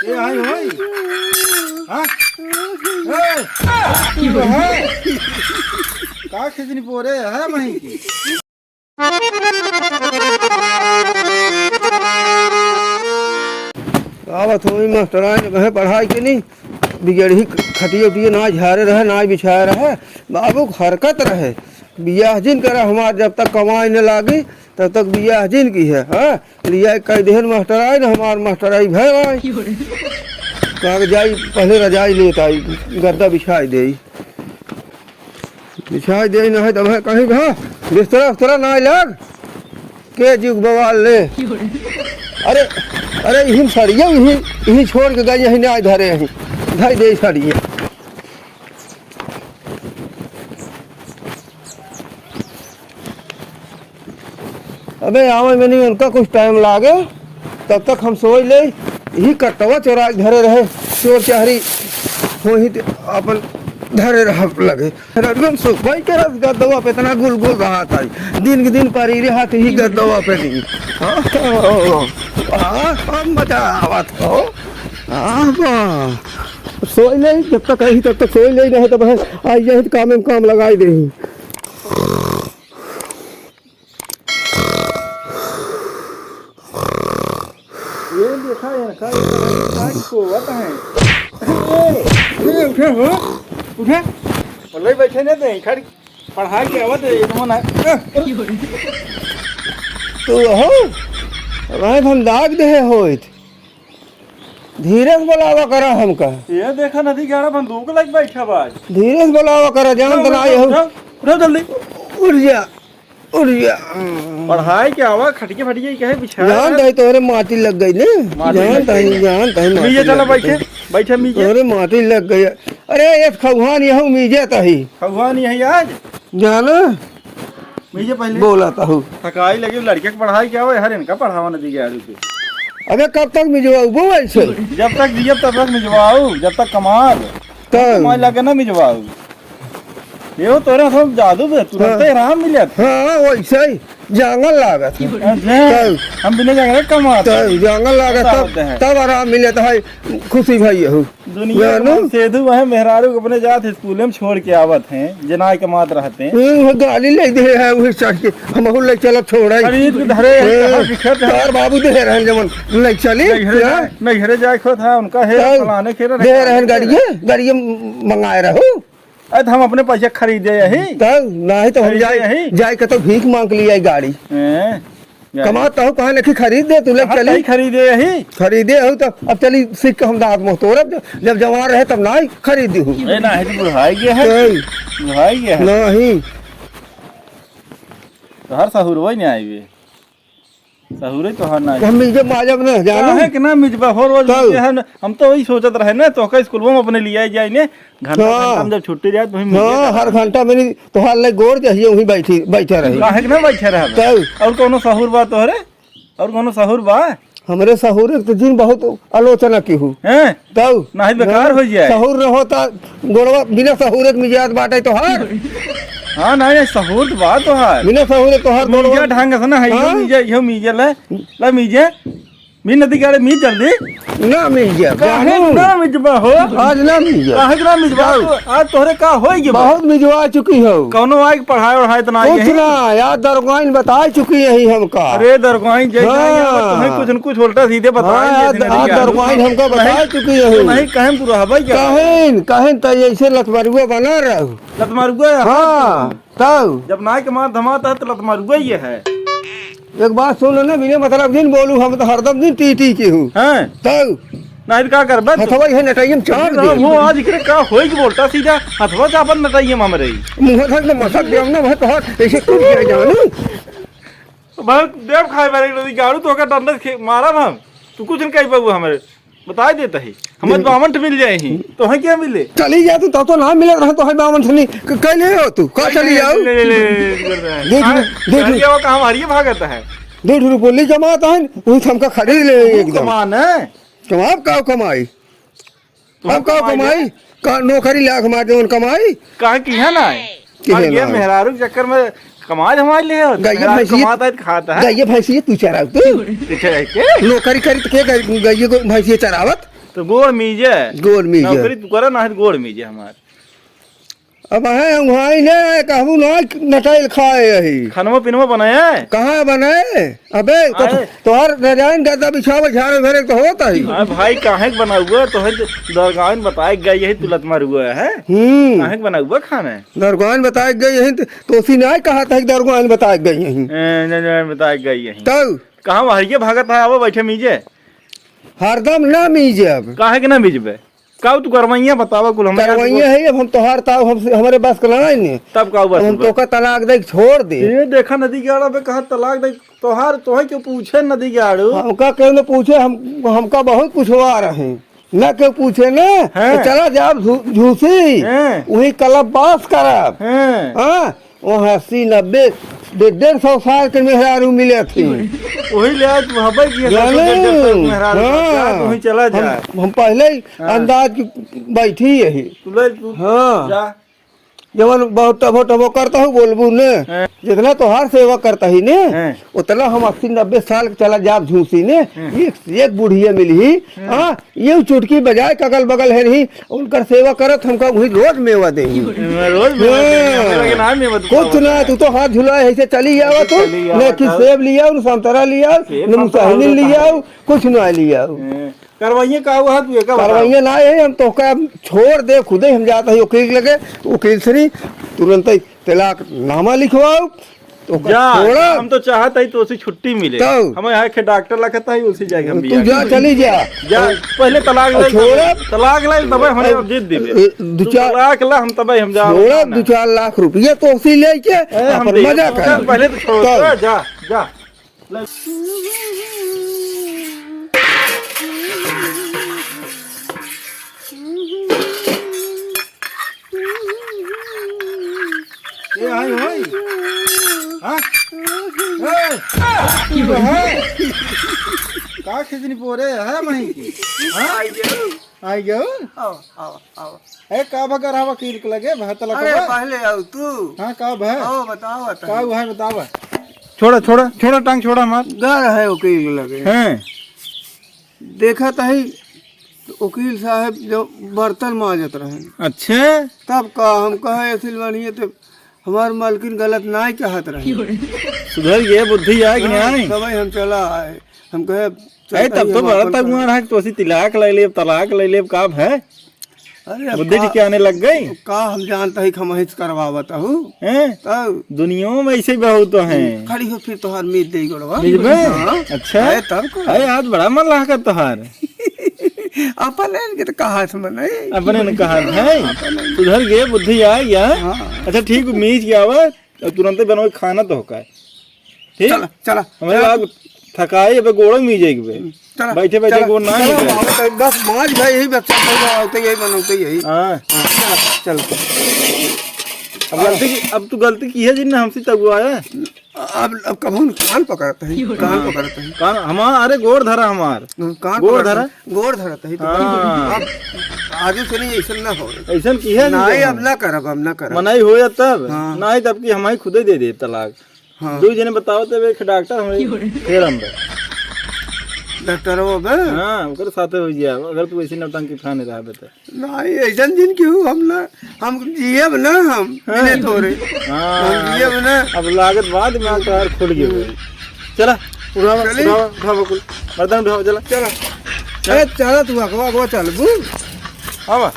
ये आई होई हां ए की है का खिजनी पोरे है वहीं की आवत हुई मास्टराइन कहे पढ़ाई के नहीं बिगड़ी खटिए उटिए ना झारे रहे ना बिछाए रहे बाबू हरकत रहे बियाह जिन करे हमार जब तक कमाई न लागी तब तक बियाह जिन की है हाँ लिया कई देहन मास्टराइन हमार मास्टराई भाई कहा जाई पहले रजाई लेता आई गद्दा बिछाई दे ना है तब है कहीं भा बिस्तरा उस्तरा ना लग के जुग बवाल ले अरे अरे यही सड़िया यही छोड़ के गई यही ना धरे यही धर दे सड़िया अबे आवे में नहीं उनका कुछ टाइम लागे तब तक हम सोच ले यही कटवा चोरा धरे रहे चोर चाहरी हो ही अपन धरे रह लगे एकदम सुखई के रस गदवा पे इतना गुल गुल रहा था दिन के दिन परी रहा ही गदवा पे नहीं हम मजा आवत हो सोच ले जब तक आई तब तक सोच ले रहे तब आई जाए काम में काम लगाई दे ये देखा है का को वत है उठे हो उठे बोले बैठे ने दे खड़ी पढ़ाई के आवत है तो ना तू हो भाई हम दाग दे होइत धीरे से बुलावा करा हमका ये देखा नदी गाड़ा बंदूक लग बैठा बाज धीरे से बुलावा करा जान तो ना ये हो उठो जल्दी उठ जा पढ़ाई के आवा खटिके फटिके कहे बिछा जान दे तोरे माटी लग गई ने जान तही मीजे चला बैठे मीजे तोरे माटी लग गई अरे एक खगवान यहू मीजे तही भगवान यही आज जाना मीजे पहले बोला तहू थकाई लगी लड़के की पढ़ाई क्या हो हर इनका पढ़ावा नदी गाड़ी पे अबे कब तक मिजवाऊ वो ऐसे जब तक जियब तब तक मिजवाऊ जब तक कमाल कमाई लगे ना मिजवाऊ ये तोरे सब जादू पे तुरंत आराम मिलत हाँ वैसे ही जंगल लागत हम बिना जंगल कमा जंगल लागत तब आराम मिलत है खुशी भाई हो दुनिया में सेधु वह मेहरारू अपने जात स्कूल में छोड़ के आवत हैं जनाई के मात रहते हैं गाली ले दे है वही चढ़ के हम ले चल छोड़ा तार बाबू दे रहन जमन ले चली मैं घरे जाए खो था उनका है फलाने खेरे दे रहन गाड़िए मंगाए रहो अरे हम अपने पैसे खरीदे यही तब नहीं तो हम जाए के तो भीख मांग लिया गाड़ी कमाता हो कहाँ लेके खरीद दे तू लेके चली खरीदे यही खरीदे हो तो अब चली सीख के हम दांत मुँह तोड़ब जब जवान रहे तब नहीं खरीदी हूँ नहीं तो हर सहूर वही नहीं आई वे सहूरे तो हर ना हम मिजब माजब न जाना है कि ना मिजबा हो रोज हम तो वही सोचत रहे ना तो कई स्कूल में अपने लिए जाए ने घंटा हम जब छुट्टी जाए तो हां हर घंटा मेरी तो हाल ले गोड़ चाहिए वहीं बैठे रहे काहे ना बैठे रहे और कोनो सहूर बा तोहरे और कोनो सहूर बा हमरे सहूर तो जिन बहुत आलोचना की हूँ हैं तब नहीं बेकार हो जाए सहूर न होता गोड़वा बिना सहूर के मिजाज बाटे तो हार हाँ नहीं सहूर बात तो है बिना सहूर तो हर मीजा ढंग से ना है यो मीजे ले मीजे मी नदी गाड़े मी जल्दी ना मिजा काहे ना मिजबा हो आज ना मिजा काहे ना मिजबा आज तोहरे का होई बहुत मिजवा चुकी हो कौनो आई पढ़ाई और तो ना कुछ ना यार दरगाइन बता चुकी है हमका अरे दरगाइन तुम्हें कुछ न कुछ उल्टा सीधे बताएंगे दरगाइन हमका बता चुकी है नहीं कहें तू रहा भाई कहें तो ऐसे लतमरुआ बना रहो लतमरुआ हाँ तब जब नाई के मार धमाता है तो लतमरुआ ही है एक बात सुन ना बिना मतलब दिन बोलू हम तो हरदम दिन टी की हूँ तब नहीं का कर बस हथवा है नटाइम चार दे वो आज इकरे का होई के बोलता सीधा हथवा चापन नटाइम हमरे मुंह थक न मसक देम ना वह तो ऐसे कुछ जाए जानू बहुत देव खाए बारे नदी गाड़ू तो का डंडा मारा हम तू कुछ न कह पाऊ हमरे बता देता है हमर बामन मिल जाए ही तो है क्या मिले चली जा तू तो ना मिले रहा तो है बामन से नहीं कहले हो तू का चली जाओ देख वो का हमारी भागत है 2 रुपये ले जमाता है वो हमका खरीद ले एकदम कमान है कमाब का कमाई हम का कमाई का नौकरी लाख मार दे उन कमाई कहां की है ना ये मेहरारू चक्कर में कमाल हमारे लिए गैया भैंसी खाता है गैया भैंसी तू चराव तू के नौकरी करी तो के गैया को भैंसी चरावत तो गोड़ मीजे गोड़ मीजे नौकरी तू करे ना है गोड़ मीजे हमार अब है वहाँ ने कहूँ ना नटाइल खाए यही खानवा पिनवा बनाया है कहाँ बनाए अबे तोहर रजाइन गद्दा बिछावा झाड़े भरे तो होता ही भाई काहे बना हुआ तो है दरगाह में बताए गई यही तुलत मार हुआ है काहे बना हुआ खाना दरगाह बताए गई यही तो उसी ने कहा था दरगाह बताए गई यही बताए गई यही तब कहाँ वही भागत है अब बैठे मीजे हरदम ना मीजे अब काहे के ना मीजबे का तू करवाइया बतावा कुल करवाइया है अब हम तोहार ताव हमारे बस का नहीं तब का बस हम तो का तलाक दे छोड़ दे ये देखा नदी के आड़ा पे कहा तलाक दे तोहार तोहे क्यों पूछे नदी के आड़ू हमका क्यों न पूछे हमका बहुत पूछवा रहे न क्यों पूछे न तो चला जाब झूसी वही कलब बास करब हाँ वो 80-90 150 साल के मेहरारू मिले थे वही ले आज हबे की मेहरारू चला जा हम पहले ही अंदाज की बैठी यही हाँ जवन बहुत टबो करता हूँ बोलबू ने जितना तोहार सेवा करता ही ने उतना हम 80-90 साल चला जाब झूसी ने एक बुढ़िया मिली हाँ ये चुटकी बजाए कगल बगल है नहीं उनकर सेवा करत हमका वही रोज मेवा देंगी कुछ ना तू तो हाथ झुलाए ऐसे चली जावा तू न कि सेब लिया संतरा लिया न मुसाहिनी लिया कुछ ना लिया करवाइए का हुआ तू करवाइए ना है हम तो का छोड़ दे खुद ही हम जाता है वकील लगे वकील से तुरंत ही तलाक नामा लिखवाओ तो हम तो चाहता ही तो उसी छुट्टी मिले हमें यहाँ के डॉक्टर लगता है उसी जगह हम तू जा चली जा पहले तलाक ले तलाक ले तब हमें जीत दिबे तलाक ला हम तब हम जा 2-4 लाख रुपया तो उसी ले के मजा कर पहले तो छोड़ जा जा ये आई होई हां का खिजनी पोरे है मही की हां आई गयो आओ ए का बगर हवा कील के लगे भत लगा अरे पहले आओ तू हां का है आओ बताओ का है बतावा छोड़ा टांग छोड़ा मार घर है वकील लगे हैं देखा था ही वकील साहब जो बर्तन मांजत रहे अच्छा तब का हम कहे सिलवानी तो हमार मालकिन गलत ना कहत रहे सुधर गए बुद्धि आ कि नहीं तब हम चला आए हम कहे तब तो बड़ा तक हुआ रहा तो उसी तलाक ले ले का है अरे बुद्धि क्या आने लग गई का हम जानता ही खमहित करवावत हूँ तब दुनिया में ऐसे बहुत तो हैं खड़ी हो फिर तोहार मीत दे गोड़वा अच्छा है तब अरे आज बड़ा मन लगा तोहार अपने के तो कहा मने अपने ने कहा है सुधर गए बुद्धि आ गया अच्छा ठीक मीज गया हुआ तुरंत बनो खाना तो होका ठीक चला हमें थकाए अब गोड़ मीजे के बैठे गोड़ ना बस माज भाई यही बच्चा यही बनाते यही चल अब तू गलती की है जिनने हमसे तब आया अब कभी कान पकड़ता है कान हमार अरे गोड़ धरा हमार कान गोड़ धरा है अब आगे से नहीं ऐसा ना हो ऐसा की है नहीं अब ना करब मनाई हो तब नहीं तब की हमारी खुद ही दे दे तलाक दो जने बताओ तब एक डॉक्टर हमें फिर हम डॉक्टर हो बे हां ओकर साथे हो गया अगर तू ऐसे नौटंकी खाने रहा बे नहीं ऐसा दिन क्यों हम जियब ना हम मिले थोड़े हम जियब ना अब लागत बाद में कार खुल गई चला उठावा कुल मर्दन उठावा चला चला तू अगवा चल बू आवा